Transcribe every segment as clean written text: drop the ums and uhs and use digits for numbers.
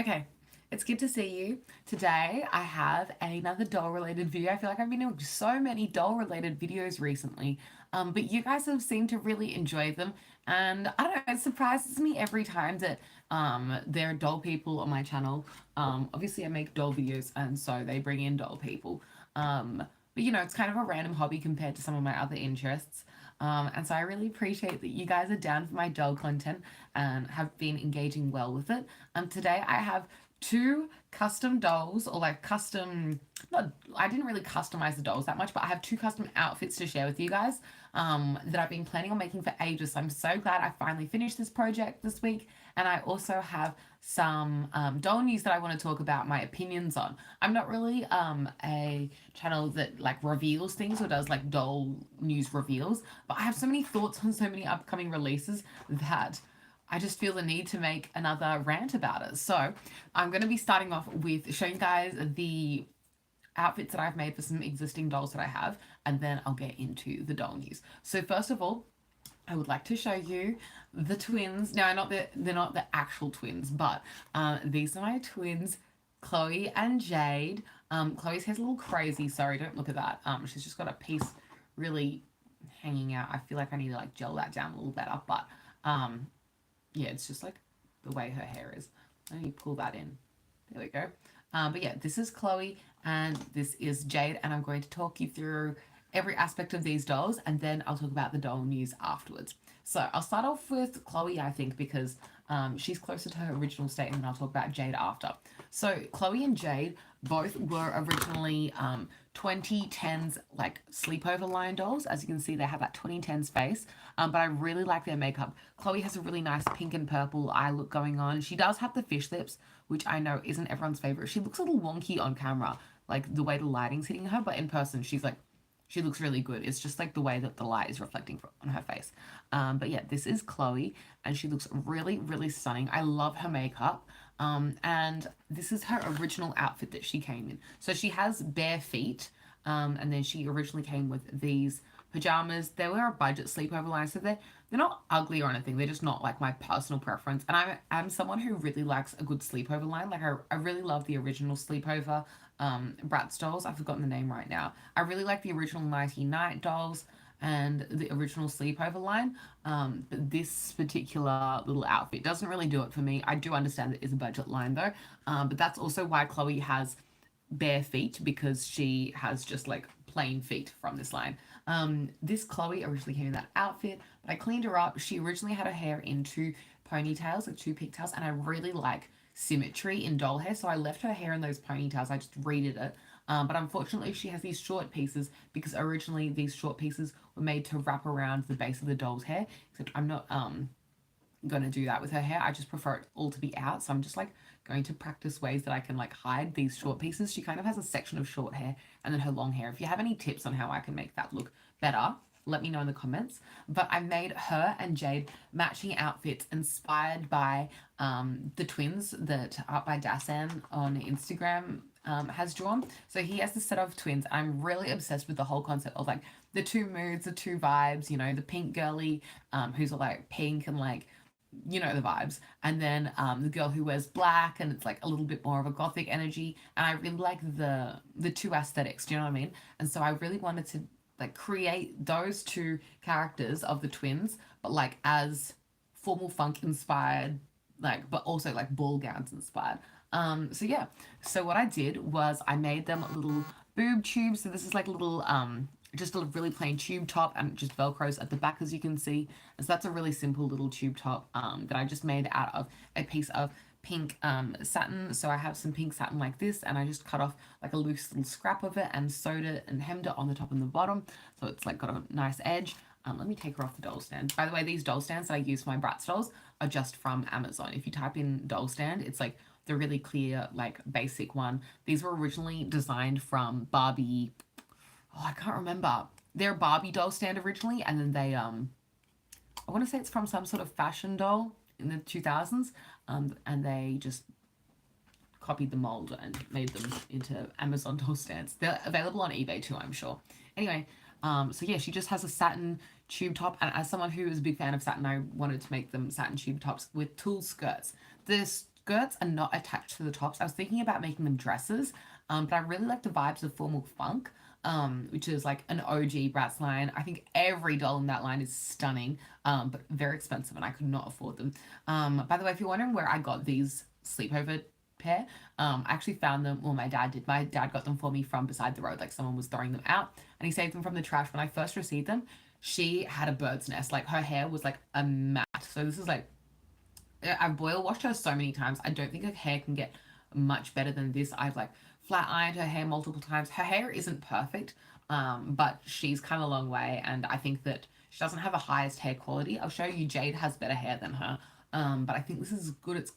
Okay, it's good to see you. Today I have another doll related video. I feel like I've been doing so many doll related videos recently, but you guys have seemed to really enjoy them. And I don't know, it surprises me every time that there are doll people on my channel. Obviously, I make doll videos, and so they bring in doll people. But it's kind of a random hobby compared to some of my other interests. And so I really appreciate that you guys are down for my doll content and have been engaging well with it. Today I have two custom dolls, or like custom, not, I didn't really customize the dolls that much, but I have two custom outfits to share with you guys that I've been planning on making for ages. So I'm so glad I finally finished this project this week. And I also have some doll news that I want to talk about my opinions on. I'm not really a channel that like reveals things or does like doll news reveals, but I have so many thoughts on so many upcoming releases that I just feel the need to make another rant about it. So I'm going to be starting off with showing you guys the outfits that I've made for some existing dolls that I have, and then I'll get into the doll news. So first of all, I would like to show you the twins. Now, they're not the actual twins, but these are my twins, Chloe and Jade. Chloe's hair's a little crazy. Sorry, don't look at that. She's just got a piece really hanging out. I feel like I need to like gel that down a little better, but yeah, it's just like the way her hair is. Let me pull that in. There we go. But yeah, this is Chloe and this is Jade, and I'm going to talk you through every aspect of these dolls, and then I'll talk about the doll news afterwards. So I'll start off with Chloe, I think, because she's closer to her original state, and then I'll talk about Jade after. So Chloe and Jade both were originally 2010s like sleepover line dolls. As you can see, they have that 2010s face, but I really like their makeup. Chloe has a really nice pink and purple eye look going on. She does have the fish lips, which I know isn't everyone's favorite. She looks a little wonky on camera, like the way the lighting's hitting her, but in person she looks really good. It's just like the way that the light is reflecting on her face. But yeah, this is Chloe, and she looks really, really stunning. I love her makeup. And this is her original outfit that she came in. So she has bare feet, and then she originally came with these pajamas. They were a budget sleepover line, so they're not ugly or anything. They're just not like my personal preference. And I'm someone who really likes a good sleepover line. Like I really love the original sleepover BRATZ dolls. I've forgotten the name right now. I really like the original Nighty Night dolls and the original sleepover line. But this particular little outfit doesn't really do it for me. I do understand it is a budget line though. But that's also why Chloe has bare feet, because she has just like plain feet from this line. This Chloe originally came in that outfit, but I cleaned her up. She originally had her hair in two ponytails, like two pigtails, and I really like symmetry in doll hair, so I left her hair in those ponytails. I just redid it. But unfortunately, she has these short pieces because originally these short pieces were made to wrap around the base of the doll's hair, except I'm not going to do that with her hair. I just prefer it all to be out, so I'm just like going to practice ways that I can like hide these short pieces. She kind of has a section of short hair and then her long hair. If you have any tips on how I can make that look better, let me know in the comments. But I made her and Jade matching outfits inspired by the twins that Art by Dasan on Instagram has drawn. So he has this set of twins. I'm really obsessed with the whole concept of like the two moods, the two vibes, the pink girly who's all like pink and like, the vibes, and then the girl who wears black and it's like a little bit more of a gothic energy, and I really like the two aesthetics, do you know what I mean? And so I really wanted to like create those two characters of the twins, but like as formal funk inspired, like, but also like ball gowns inspired. So yeah, so what I did was I made them little boob tubes. So this is like a little just a really plain tube top, and just velcros at the back, as you can see. And so that's a really simple little tube top that I just made out of a piece of pink satin. So I have some pink satin like this, and I just cut off like a loose little scrap of it and sewed it and hemmed it on the top and the bottom, so it's like got a nice edge. Let me take her off the doll stand. By the way, these doll stands that I use for my BRATZ dolls are just from Amazon. If you type in doll stand, it's like the really clear, like basic one. These were originally designed from Barbie. Oh, I can't remember. They're a Barbie doll stand originally, and then they I want to say it's from some sort of fashion doll in the 2000s, and they just copied the mold and made them into Amazon doll stands. They're available on eBay too, I'm sure. Anyway, so yeah, she just has a satin tube top, and as someone who is a big fan of satin, I wanted to make them satin tube tops with tulle skirts. This skirts are not attached to the tops. I was thinking about making them dresses, but I really like the vibes of Formal Funk, which is like an OG BRATZ line. I think every doll in that line is stunning, but very expensive, and I could not afford them. By the way, if you're wondering where I got these sleepover pair, I actually found them, well, my dad did. My dad got them for me from beside the road, like someone was throwing them out, and he saved them from the trash. When I first received them, she had a bird's nest. Like her hair was like a mat. So this is like, I've boil washed her so many times. I don't think her hair can get much better than this. I've like flat ironed her hair multiple times. Her hair isn't perfect, but she's come a long way, and I think that she doesn't have the highest hair quality. I'll show you, Jade has better hair than her, but I think this is good. It's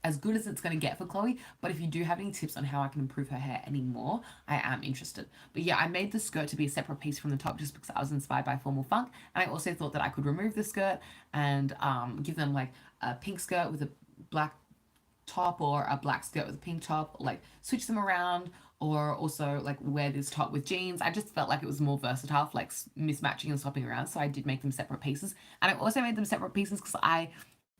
as good as it's going to get for Chloe, but if you do have any tips on how I can improve her hair anymore, I am interested. But yeah, I made the skirt to be a separate piece from the top just because I was inspired by Formal Funk, and I also thought that I could remove the skirt and give them like a pink skirt with a black top, or a black skirt with a pink top, or like switch them around, or also like wear this top with jeans. I just felt like it was more versatile for like mismatching and swapping around, so I did make them separate pieces. And I also made them separate pieces because I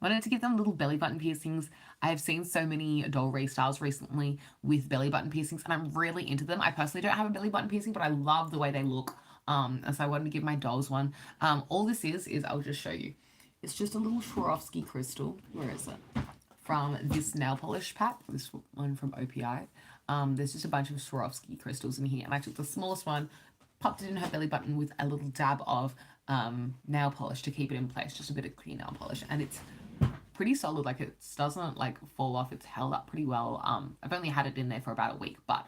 wanted to give them little belly button piercings. I've seen so many doll restyles recently with belly button piercings, and I'm really into them. I personally don't have a belly button piercing, but I love the way they look. And so I wanted to give my dolls one. All this is I'll just show you. It's just a little Swarovski crystal. Where is it? From this nail polish pack, this one from OPI. There's just a bunch of Swarovski crystals in here, and I took the smallest one, popped it in her belly button with a little dab of nail polish to keep it in place, just a bit of clear nail polish, and it's pretty solid. Like, it doesn't like fall off. It's held up pretty well. I've only had it in there for about a week, but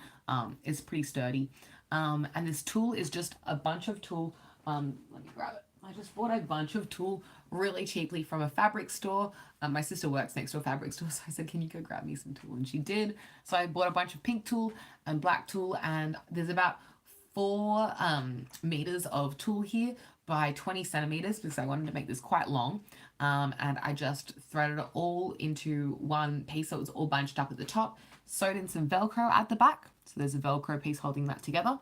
it's pretty sturdy. And this tulle is just a bunch of tulle. Let me grab it. I just bought a bunch of tulle really cheaply from a fabric store. My sister works next to a fabric store, so I said, can you go grab me some tulle? And she did. So I bought a bunch of pink tulle and black tulle, and there's about 4 meters of tulle here by 20 centimeters because I wanted to make this quite long. And I just threaded it all into one piece, so it was all bunched up at the top, sewed in some Velcro at the back. So there's a Velcro piece holding that together.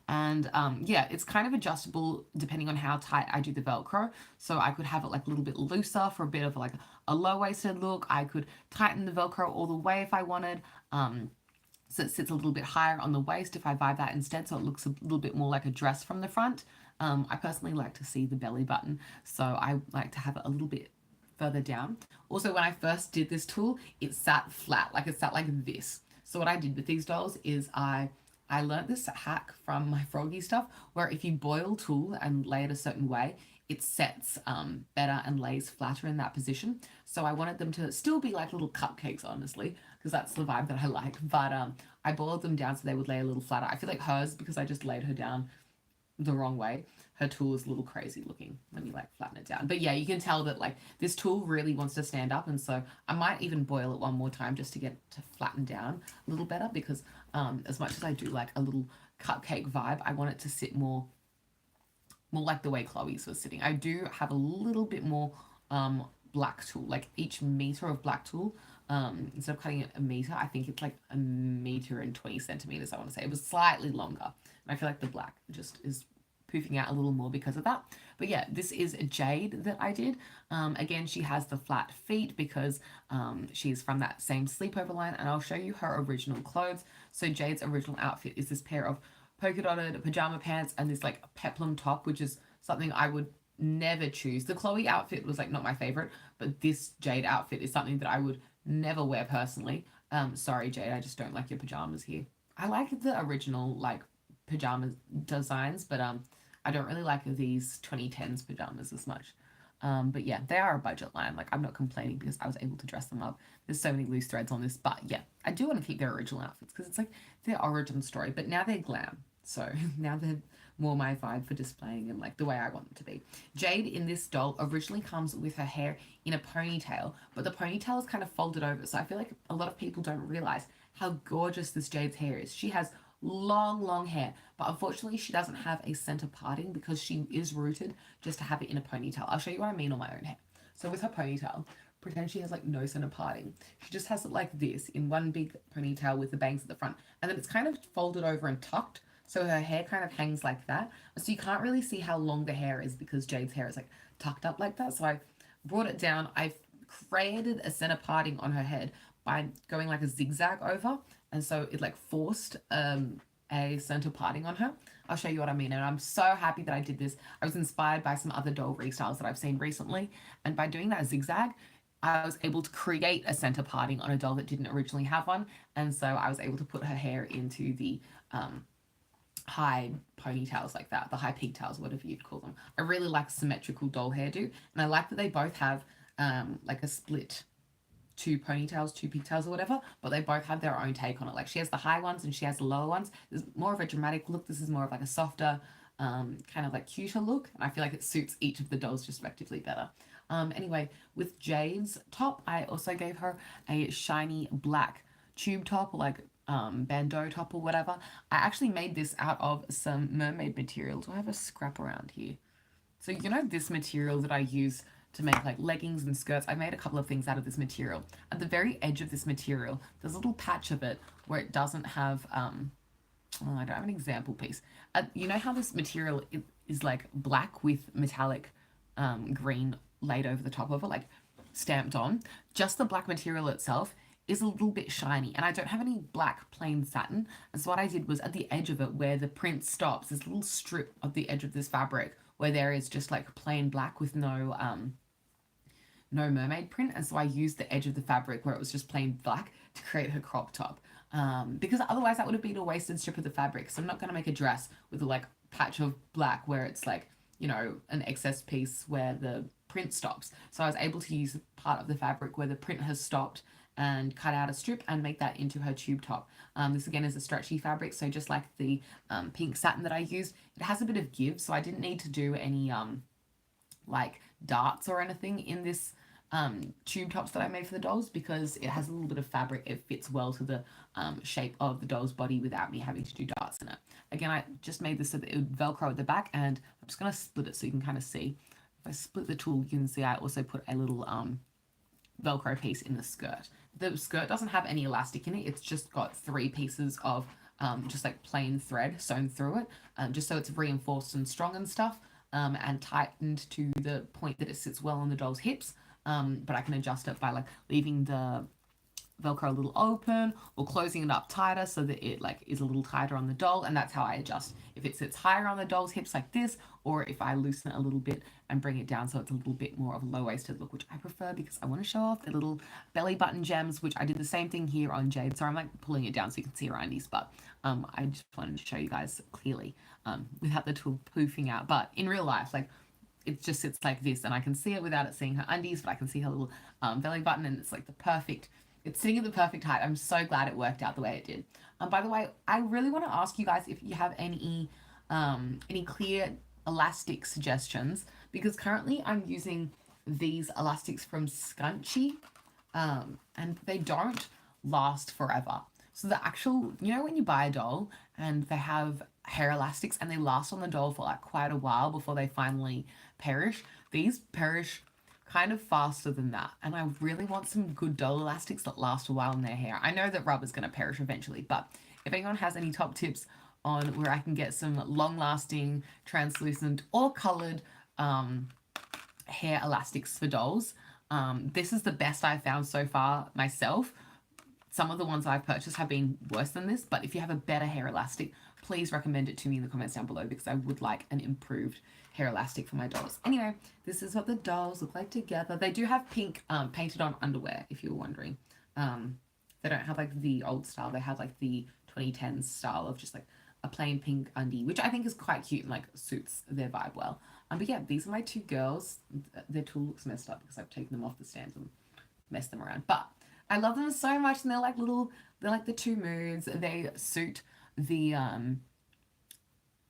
And yeah, it's kind of adjustable depending on how tight I do the Velcro. So I could have it like a little bit looser for a bit of like a low-waisted look. I could tighten the Velcro all the way if I wanted. So it sits a little bit higher on the waist if I vibe that instead, so it looks a little bit more like a dress from the front. I personally like to see the belly button, so I like to have it a little bit further down. Also, when I first did this tulle, it sat flat, like it sat like this. So what I did with these dolls is I learned this hack from my Froggy stuff, where if you boil tulle and lay it a certain way, it sets better and lays flatter in that position. So I wanted them to still be like little cupcakes, honestly, because that's the vibe that I like. But I boiled them down so they would lay a little flatter. I feel like hers, because I just laid her down the wrong way, her tulle is a little crazy looking when you like flatten it down. But yeah, you can tell that like this tulle really wants to stand up, and so I might even boil it one more time just to get it to flatten down a little better, because as much as I do like a little cupcake vibe, I want it to sit more like the way Chloe's was sitting. I do have a little bit more black tulle, like each meter of black tulle, instead of cutting it a meter, I think it's like 1.20 meters, I want to say. It was slightly longer, and I feel like the black just is poofing out a little more because of that. But yeah, this is a Jade that I did. Again, she has the flat feet because she's from that same sleepover line, and I'll show you her original clothes. So Jade's original outfit is this pair of polka dotted pajama pants and this like peplum top, which is something I would never choose. The Chloe outfit was like not my favorite, but this Jade outfit is something that I would never wear personally. Sorry Jade, I just don't like your pajamas here. I like the original like pajama designs, but I don't really like these 2010s pajamas as much. But yeah, they are a budget line. Like, I'm not complaining because I was able to dress them up. There's so many loose threads on this, but yeah, I do want to keep their original outfits because it's like their origin story, but now they're glam. So now they're more my vibe for displaying them like the way I want them to be. Jade in this doll originally comes with her hair in a ponytail, but the ponytail is kind of folded over. So I feel like a lot of people don't realize how gorgeous this Jade's hair is. She has long hair, but unfortunately she doesn't have a center parting because she is rooted just to have it in a ponytail. I'll show you what I mean on my own hair. So with her ponytail, pretend she has like no center parting. She just has it like this in one big ponytail with the bangs at the front, and then it's kind of folded over and tucked, so her hair kind of hangs like that. So you can't really see how long the hair is because Jade's hair is like tucked up like that. So I brought it down. I've created a center parting on her head, by going like a zigzag over, and so it like forced a center parting on her. I'll show you what I mean, and I'm so happy that I did this. I was inspired by some other doll restyles that I've seen recently, and by doing that zigzag, I was able to create a center parting on a doll that didn't originally have one, and so I was able to put her hair into the high ponytails like that, the high pigtails, whatever you'd call them. I really like symmetrical doll hairdo, and I like that they both have like a split two ponytails, two pigtails or whatever, but they both have their own take on it. Like she has the high ones and she has the lower ones. There's more of a dramatic look. This is more of like a softer, kind of like cuter look, and I feel like it suits each of the dolls respectively better. Anyway, with Jade's top, I also gave her a shiny black tube top, or like bandeau top or whatever. I actually made this out of some mermaid material. Do I have a scrap around here? So you know this material that I use to make like leggings and skirts? I made a couple of things out of this material. At the very edge of this material, there's a little patch of it where it doesn't have, oh, I don't have an example piece. You know how this material is like black with metallic green laid over the top of it, like stamped on? Just the black material itself is a little bit shiny, and I don't have any black plain satin, and so what I did was at the edge of it where the print stops, this little strip of the edge of this fabric where there is just like plain black with no mermaid print, and so I used the edge of the fabric where it was just plain black to create her crop top, because otherwise that would have been a wasted strip of the fabric. So I'm not going to make a dress with a like patch of black where it's like, you know, an excess piece where the print stops. So I was able to use part of the fabric where the print has stopped and cut out a strip and make that into her tube top. This again is a stretchy fabric, so just like the pink satin that I used, it has a bit of give, so I didn't need to do any like darts or anything in this tube tops that I made for the dolls, because it has a little bit of fabric. It fits well to the shape of the doll's body without me having to do darts in it. Again, I just made this so that it would velcro at the back, and I'm just going to split it so you can kind of see. If I split the tool, you can see I also put a little velcro piece in the skirt. The skirt doesn't have any elastic in it. It's just got 3 pieces of just like plain thread sewn through it, just so it's reinforced and strong and stuff, and tightened to the point that it sits well on the doll's hips. But I can adjust it by like leaving the velcro a little open or closing it up tighter so that it like is a little tighter on the doll, and that's how I adjust if it sits higher on the doll's hips like this, or if I loosen it a little bit and bring it down so it's a little bit more of a low-waisted look, which I prefer because I want to show off the little belly button gems, which I did the same thing here on Jade. So I'm like pulling it down so you can see her undies, but I just wanted to show you guys clearly without the tool poofing out. But in real life, like, it just sits like this, and I can see it without it seeing her undies, but I can see her little belly button, and it's like the perfect, it's sitting at the perfect height. I'm so glad it worked out the way it did. By the way, I really want to ask you guys if you have any clear elastic suggestions, because currently I'm using these elastics from Scunchie, and they don't last forever. So the actual, you know, when you buy a doll and they have hair elastics and they last on the doll for like quite a while before they finally perish, these perish kind of faster than that, and I really want some good doll elastics that last a while in their hair. I know that rubber's going to perish eventually, but if anyone has any top tips on where I can get some long-lasting, translucent or coloured hair elastics for dolls, this is the best I've found so far myself. Some of the ones I've purchased have been worse than this, but if you have a better hair elastic, please recommend it to me in the comments down below, because I would like an improved hair elastic for my dolls. Anyway, this is what the dolls look like together. They do have pink painted on underwear, if you were wondering. They don't have like the old style. They have like the 2010s style of just like a plain pink undie, which I think is quite cute and like suits their vibe well. But yeah, these are my 2 girls. Their tool looks messed up because I've taken them off the stands and messed them around. But I love them so much, and they're like little, they're like the 2 moods. They suit the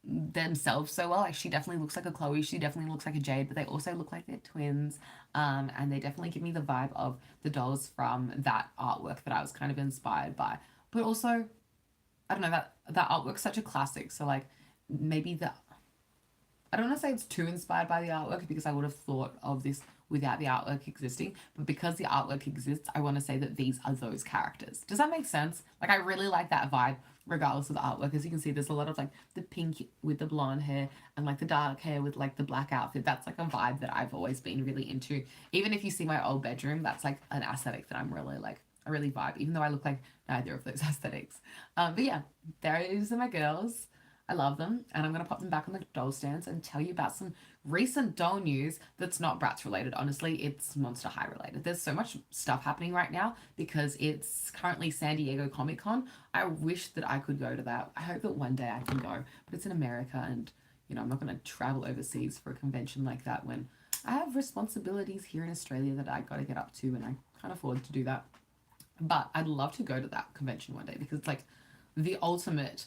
themselves so well. Like, she definitely looks like a Chloe, she definitely looks like a Jade, but they also look like they're twins, and they definitely give me the vibe of the dolls from that artwork that I was kind of inspired by. But also, I don't know, that artwork's such a classic, so like maybe I don't want to say it's too inspired by the artwork, because I would have thought of this without the artwork existing, but because the artwork exists, I want to say that these are those characters. Does that make sense? Like, I really like that vibe regardless of the artwork. As you can see, there's a lot of like the pink with the blonde hair and like the dark hair with like the black outfit. That's like a vibe that I've always been really into. Even if you see my old bedroom, that's like an aesthetic that I'm really like I really vibe, even though I look like neither of those aesthetics. But yeah, those are my girls. I love them, and I'm going to pop them back on the doll stands and tell you about some recent doll news that's not BRATZ related. Honestly, it's Monster High related. There's so much stuff happening right now because it's currently San Diego Comic Con. I wish that I could go to that. I hope that one day I can go, but it's in America, and I'm not going to travel overseas for a convention like that when I have responsibilities here in Australia that I got to get up to, and I can't afford to do that. But I'd love to go to that convention one day because it's like the ultimate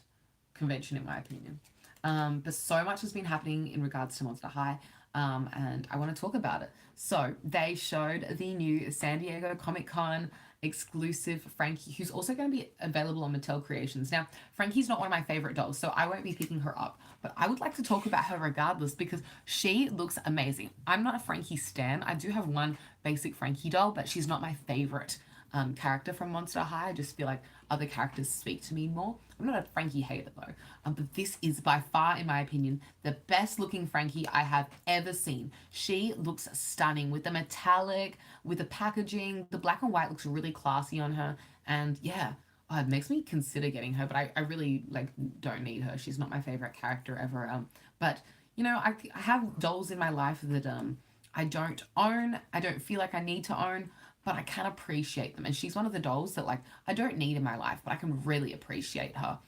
convention in my opinion. But so much has been happening in regards to Monster High, and I want to talk about it. So they showed the new San Diego Comic Con exclusive Frankie, who's also going to be available on Mattel Creations. Now, Frankie's not one of my favorite dolls, so I won't be picking her up, but I would like to talk about her regardless because she looks amazing. I'm not a Frankie stan. I do have one basic Frankie doll, but she's not my favorite character from Monster High. I just feel like other characters speak to me more. I'm not a Frankie hater though, but this is by far, in my opinion, the best looking Frankie I have ever seen. She looks stunning with the metallic, with the packaging. The black and white looks really classy on her, and yeah, it makes me consider getting her, but I really don't need her. She's not my favorite character ever. But I have dolls in my life that I don't own. I don't feel like I need to own, but I can appreciate them. And she's one of the dolls that I don't need in my life, but I can really appreciate her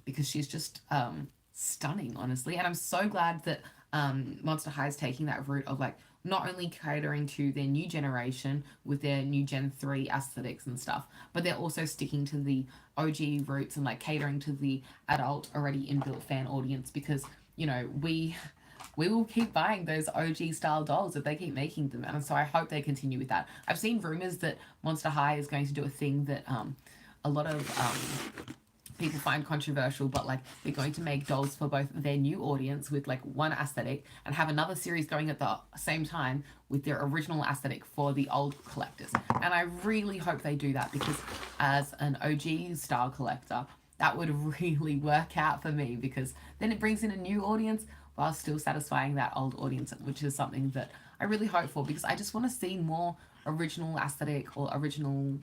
because she's just stunning, honestly. And I'm so glad that Monster High is taking that route of not only catering to their new generation with their new Gen 3 aesthetics and stuff, but they're also sticking to the OG roots and catering to the adult already inbuilt fan audience because, we will keep buying those OG style dolls if they keep making them. And so I hope they continue with that. I've seen rumors that Monster High is going to do a thing that a lot of people find controversial, but they're going to make dolls for both their new audience with one aesthetic and have another series going at the same time with their original aesthetic for the old collectors. And I really hope they do that because as an OG style collector, that would really work out for me because then it brings in a new audience while still satisfying that old audience, which is something that I really hope for because I just want to see more original aesthetic or original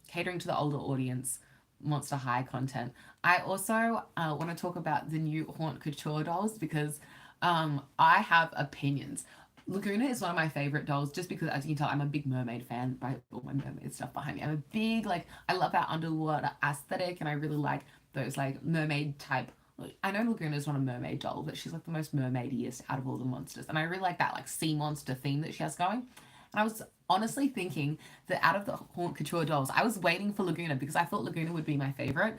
catering to the older audience Monster High content. I also want to talk about the new Haunt Couture dolls because I have opinions. Laguna is one of my favorite dolls just because, as you can tell, I'm a big mermaid fan by all my mermaid stuff behind me. I'm a big, I love that underwater aesthetic and I really like those mermaid type. I know Laguna is not a mermaid doll, but she's the most mermaidiest out of all the monsters. And I really like that sea monster theme that she has going. And I was honestly thinking that out of the Haunt Couture dolls, I was waiting for Laguna because I thought Laguna would be my favorite.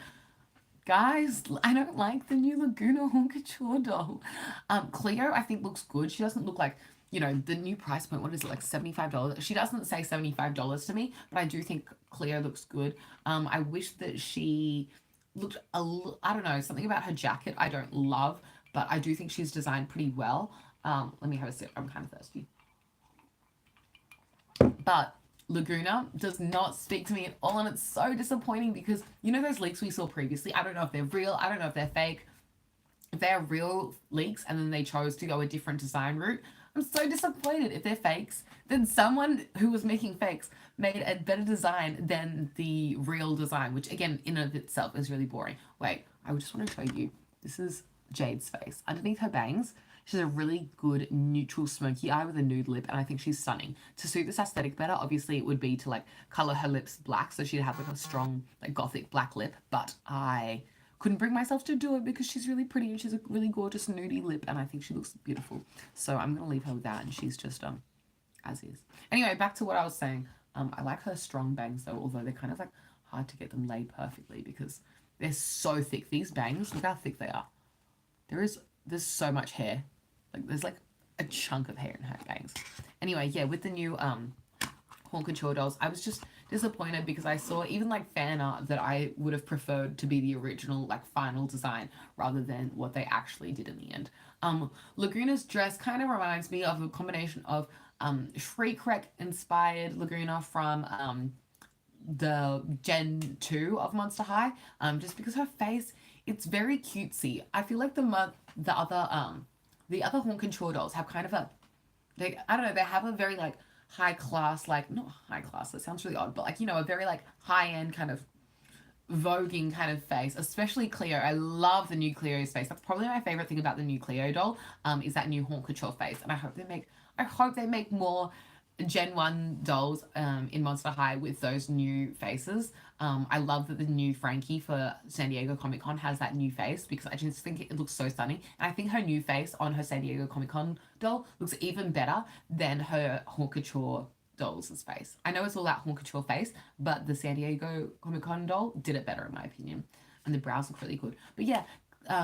Guys, I don't like the new Laguna Haunt Couture doll. Cleo, I think, looks good. She doesn't look the new price point, what is it, $75? She doesn't say $75 to me, but I do think Cleo looks good. I wish that she looked I don't know, something about her jacket I don't love, but I do think she's designed pretty well. Let me have a sip. I'm kind of thirsty. But Laguna does not speak to me at all, and it's so disappointing because those leaks we saw previously, I don't know if they're real, I don't know if they're fake. If they're real leaks and then they chose to go a different design route, I'm so disappointed. If they're fakes, then someone who was making fakes made a better design than the real design, which again, in and of itself is really boring. Wait, I just want to show you. This is Jade's face. Underneath her bangs, she's a really good neutral smoky eye with a nude lip, and I think she's stunning. To suit this aesthetic better, obviously it would be to color her lips black, so she'd have a strong gothic black lip, but I couldn't bring myself to do it because she's really pretty and she's a really gorgeous nudie lip and I think she looks beautiful. So I'm going to leave her with that and she's just as is. Anyway, back to what I was saying. I like her strong bangs though, although they're kind of hard to get them laid perfectly because they're so thick. These bangs, look how thick they are. There's so much hair. There's a chunk of hair in her bangs. Anyway, yeah, with the new Haunt Couture dolls, I was just disappointed because I saw even fan art that I would have preferred to be the original final design rather than what they actually did in the end. Laguna's dress kind of reminds me of a combination of Shriek Wreck inspired Laguna from the Gen 2 of Monster High, just because her face, it's very cutesy. I feel like the other Haunt Couture dolls have kind of I don't know, they have a very high class, like not high class, that sounds really odd, but like, you know, a very like high end kind of voguing kind of face, especially Cleo. I love the new Cleo's face. That's probably my favorite thing about the new Cleo doll, is that new Haute Couture face. And I hope they make more Gen 1 dolls in Monster High with those new faces. I love that the new Frankie for San Diego Comic Con has that new face because I just think it looks so stunning. And I think her new face on her San Diego Comic Con doll looks even better than her Haute Couture doll's face. I know it's all that Haute Couture face, but the San Diego Comic Con doll did it better in my opinion. And the brows look really good. But yeah,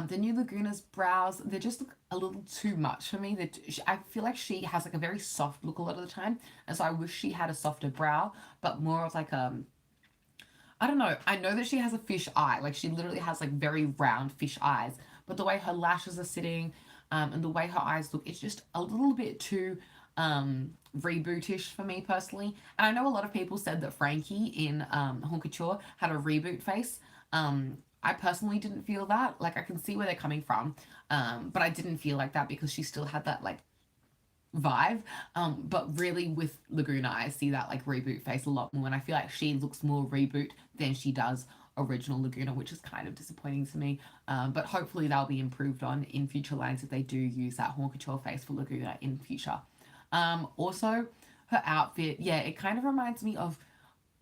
the new Laguna's brows, they just look a little too much for me. I feel like she has like a very soft look a lot of the time, and so I wish she had a softer brow, but more of like I don't know. I know that she has a fish eye, like she literally has like very round fish eyes, but the way her lashes are sitting, and the way her eyes look, it's just a little bit too rebootish for me personally. And I know a lot of people said that Frankie in Haute Couture had a reboot face. I personally didn't feel that. Like I can see where they're coming from, but I didn't feel like that because she still had that like vibe. But really with Laguna, I see that like reboot face a lot more, and I feel like she looks more reboot than she does original Laguna, which is kind of disappointing to me. But hopefully they'll be improved on in future lines if they do use that Haute Couture face for Laguna in future. Also, her outfit, yeah, it kind of reminds me of,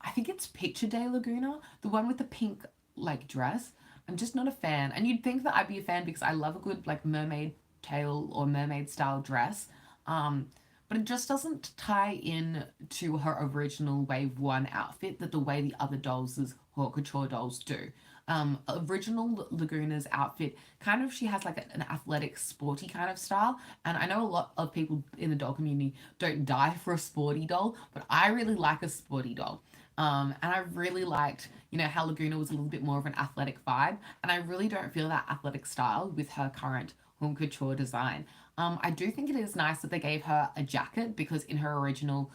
I think it's Picture Day Laguna, the one with the pink like dress. I'm just not a fan, and you'd think that I'd be a fan because I love a good like mermaid tail or mermaid style dress. Um, but it just doesn't tie in to her original Wave 1 outfit that the way the other dolls' Haute Couture dolls do. Original Laguna's outfit, kind of, she has like an athletic, sporty kind of style. And I know a lot of people in the doll community don't die for a sporty doll, but I really like a sporty doll. And I really liked, you know, how Laguna was a little bit more of an athletic vibe. And I really don't feel that athletic style with her current Haute Couture design. I do think it is nice that they gave her a jacket because in her original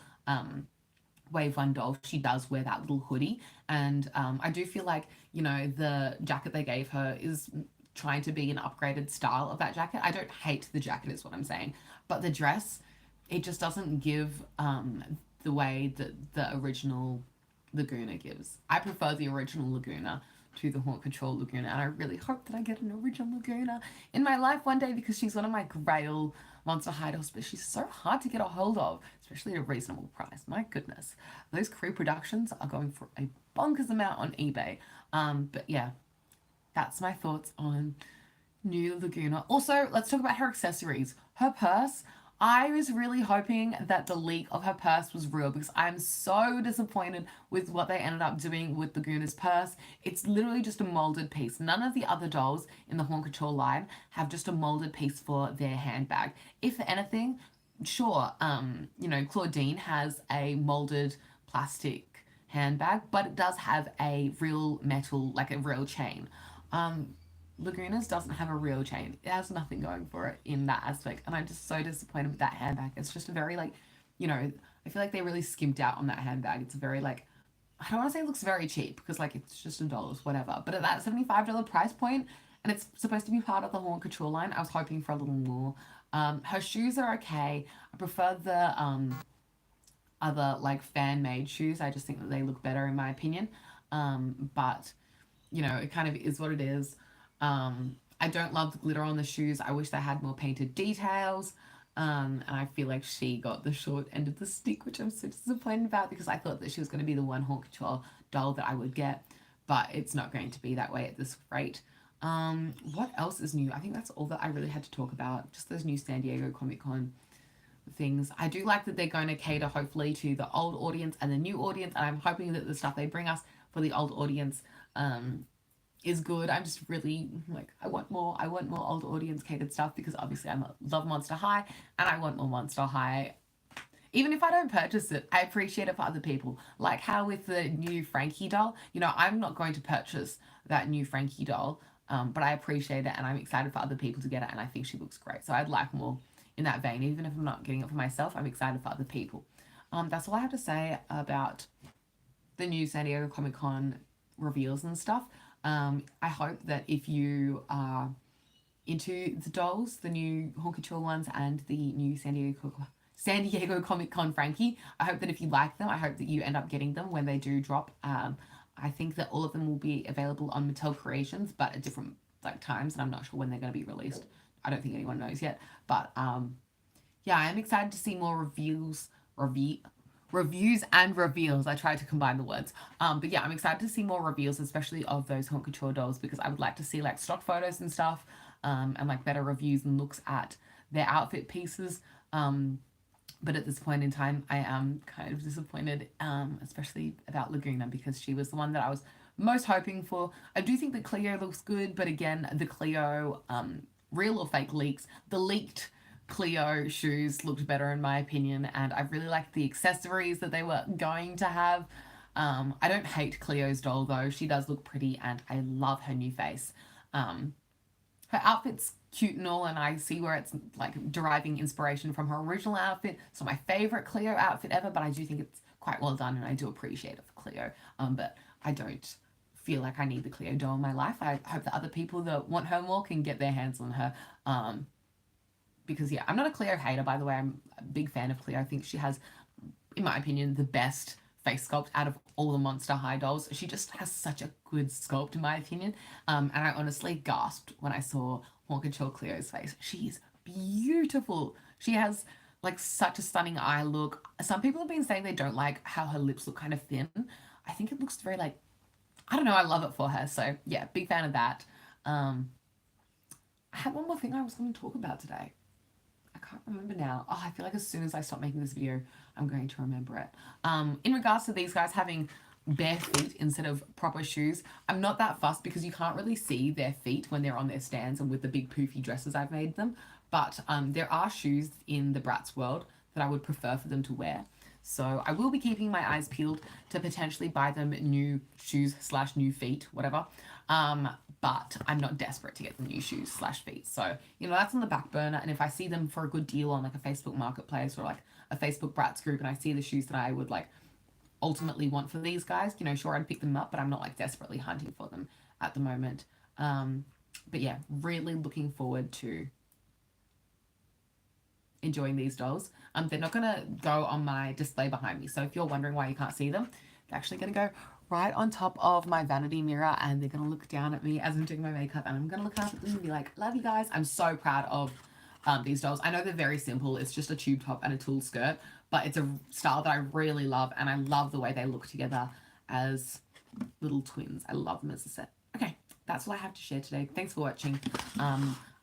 Wave 1 doll, she does wear that little hoodie. And I do feel like, you know, the jacket they gave her is trying to be an upgraded style of that jacket. I don't hate the jacket, is what I'm saying. But the dress, it just doesn't give the way that the original Laguna gives. I prefer the original Laguna to the Haute Couture Laguna, and I really hope that I get an original Laguna in my life one day because she's one of my grail Monster High dolls, but she's so hard to get a hold of, especially at a reasonable price. My goodness, those Cree productions are going for a bonkers amount on eBay. But yeah, that's my thoughts on new Laguna. Also, let's talk about her accessories. Her purse. I was really hoping that the leak of her purse was real because I'm so disappointed with what they ended up doing with Laguna's purse. It's literally just a molded piece. None of the other dolls in the Haute Couture line have just a molded piece for their handbag. If anything, sure, you know, Claudine has a molded plastic handbag, but it does have a real metal, like a real chain. Laguna's doesn't have a real chain. It has nothing going for it in that aspect. And I'm just so disappointed with that handbag. It's just a very like, you know, I feel like they really skimped out on that handbag. It's a very like, I don't want to say it looks very cheap because like it's just $1, whatever. But at that $75 price point, and it's supposed to be part of the Haute Couture line, I was hoping for a little more. Her shoes are okay. I prefer the other like fan made shoes. I just think that they look better in my opinion. But you know, it kind of is what it is. I don't love the glitter on the shoes. I wish they had more painted details. And I feel like she got the short end of the stick, which I'm so disappointed about because I thought that she was going to be the one Haute Couture doll that I would get, but it's not going to be that way at this rate. What else is new? I think that's all that I really had to talk about. Just those new San Diego Comic Con things. I do like that they're going to cater hopefully to the old audience and the new audience, and I'm hoping that the stuff they bring us for the old audience is good. I'm just really like I want more. I want more old audience catered stuff because obviously I love Monster High and I want more Monster High. Even if I don't purchase it, I appreciate it for other people. Like how with the new Frankie doll, you know, I'm not going to purchase that new Frankie doll, but I appreciate it and I'm excited for other people to get it and I think she looks great. So I'd like more in that vein. Even if I'm not getting it for myself, I'm excited for other people. That's all I have to say about the new San Diego Comic Con reveals and stuff. I hope that if you are into the dolls, the new Haute Couture ones and the new San Diego Comic Con Frankie. I hope that if you like them, I hope that you end up getting them when they do drop. I think that all of them will be available on Mattel Creations, but at different like times, and I'm not sure when they're going to be released. I don't think anyone knows yet, but yeah, I'm excited to see more reviews and reveals. I tried to combine the words. But yeah, I'm excited to see more reveals, especially of those Haute Couture dolls, because I would like to see like stock photos and stuff, and like better reviews and looks at their outfit pieces. But at this point in time, I am kind of disappointed, especially about Laguna, because she was the one that I was most hoping for. I do think the Cleo looks good, but again, the Cleo, real or fake leaks, the leaked Cleo shoes looked better in my opinion, and I really liked the accessories that they were going to have. I don't hate Cleo's doll though. She does look pretty, and I love her new face. Her outfit's cute and all, and I see where it's like deriving inspiration from her original outfit. It's not my favorite Cleo outfit ever, but I do think it's quite well done, and I do appreciate it for Cleo. But I don't feel like I need the Cleo doll in my life. I hope that other people that want her more can get their hands on her. Because yeah, I'm not a Cleo hater, by the way. I'm a big fan of Cleo. I think she has, in my opinion, the best face sculpt out of all the Monster High dolls. She just has such a good sculpt, in my opinion. And I honestly gasped when I saw Haute Couture Cleo's face. She's beautiful. She has like such a stunning eye look. Some people have been saying they don't like how her lips look kind of thin. I think it looks very like, I don't know, I love it for her. So yeah, big fan of that. I had one more thing I was going to talk about today. I can't remember now. Oh, I feel like as soon as I stop making this video, I'm going to remember it. In regards to these guys having bare feet instead of proper shoes, I'm not that fussed because you can't really see their feet when they're on their stands and with the big poofy dresses I've made them. But there are shoes in the BRATZ world that I would prefer for them to wear. So I will be keeping my eyes peeled to potentially buy them new shoes / new feet, whatever. But I'm not desperate to get them new shoes / feet. So, you know, that's on the back burner. And if I see them for a good deal on like a Facebook marketplace or like a Facebook BRATZ group, and I see the shoes that I would like ultimately want for these guys, you know, sure, I'd pick them up, but I'm not like desperately hunting for them at the moment. But yeah, really looking forward to enjoying these dolls. They're not going to go on my display behind me. So if you're wondering why you can't see them, they're actually going to go right on top of my vanity mirror, and they're going to look down at me as I'm doing my makeup, and I'm going to look up at them and be like, love you guys. I'm so proud of these dolls. I know they're very simple. It's just a tube top and a tulle skirt, but it's a style that I really love, and I love the way they look together as little twins. I love them as a set. Okay, that's what I have to share today. Thanks for watching.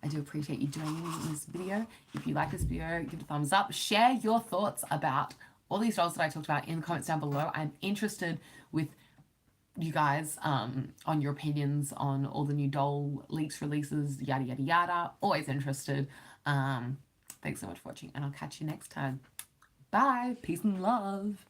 I do appreciate you joining me in this video. If you like this video, give it a thumbs up. Share your thoughts about all these dolls that I talked about in the comments down below. I'm interested with you guys on your opinions on all the new doll leaks, releases, yada, yada, yada. Always interested. Thanks so much for watching, and I'll catch you next time. Bye. Peace and love.